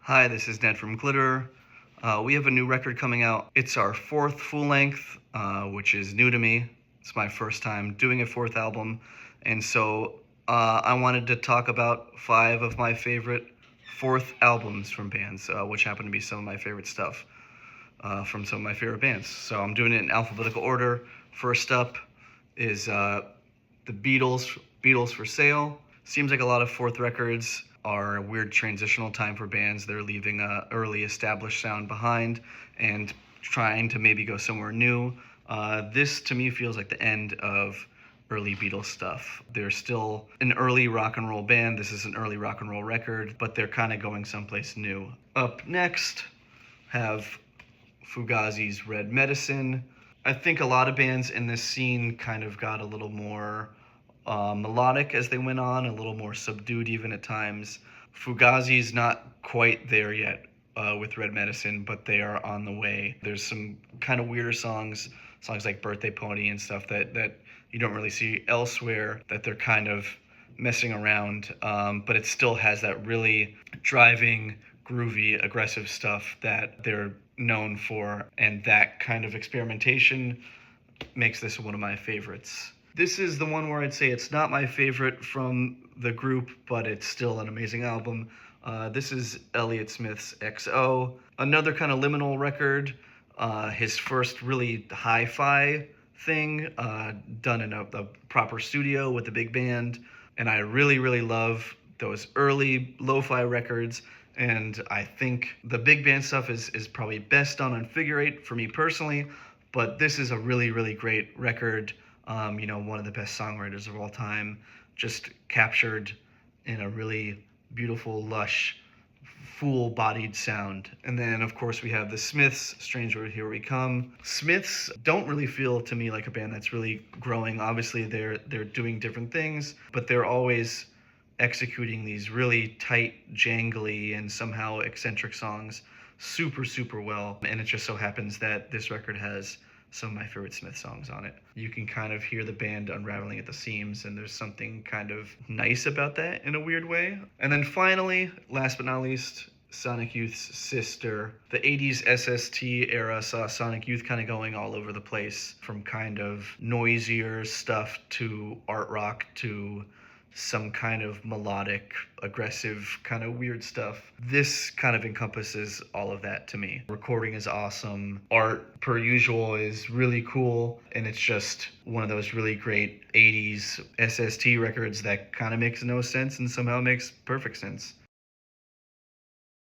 Hi, this is Ned from Glitter. We have a new record coming out. It's our fourth full length, which is new to me. It's my first time doing a fourth album. And so I wanted to talk about 5 of my favorite fourth albums from bands, which happen to be some of my favorite stuff from some of my favorite bands. So I'm doing it in alphabetical order. First up is the Beatles for Sale. Seems like a lot of fourth records are a weird transitional time for bands. They're leaving a early established sound behind and trying to maybe go somewhere new. This to me feels like the end of early Beatles stuff. They're still an early rock and roll band. This is an early rock and roll record, but they're kind of going someplace new. Up next, have Fugazi's Red Medicine. I think a lot of bands in this scene kind of got a little more melodic as they went on, a little more subdued even at times. Fugazi's not quite there yet with Red Medicine, but they are on the way. There's some kind of weirder songs like Birthday Pony and stuff that you don't really see elsewhere, that they're kind of messing around, but it still has that really driving, groovy, aggressive stuff that they're known for, and that kind of experimentation makes this one of my favorites. This is the one where I'd say it's not my favorite from the group, but it's still an amazing album. This is Elliott Smith's XO, another kind of liminal record, his first really hi-fi thing, done in a proper studio with a big band, and I really, really love those early lo-fi records, and I think the big band stuff is probably best done on Figure 8 for me personally, but this is a really, really great record. One of the best songwriters of all time, just captured in a really beautiful, lush, full-bodied sound. And then, of course, we have the Smiths, Stranger Here We Come. Smiths don't really feel to me like a band that's really growing. Obviously, they're doing different things, but they're always executing these really tight, jangly, and somehow eccentric songs super, super well. And it just so happens that this record has some of my favorite Smith songs on it. You can kind of hear the band unraveling at the seams, and there's something kind of nice about that in a weird way. And then finally, last but not least, Sonic Youth's Sister. The 80s SST era saw Sonic Youth kind of going all over the place, from kind of noisier stuff to art rock to some kind of melodic, aggressive, kind of weird stuff. This kind of encompasses all of that to me. Recording is awesome. Art, per usual, is really cool. And it's just one of those really great 80s SST records that kind of makes no sense and somehow makes perfect sense.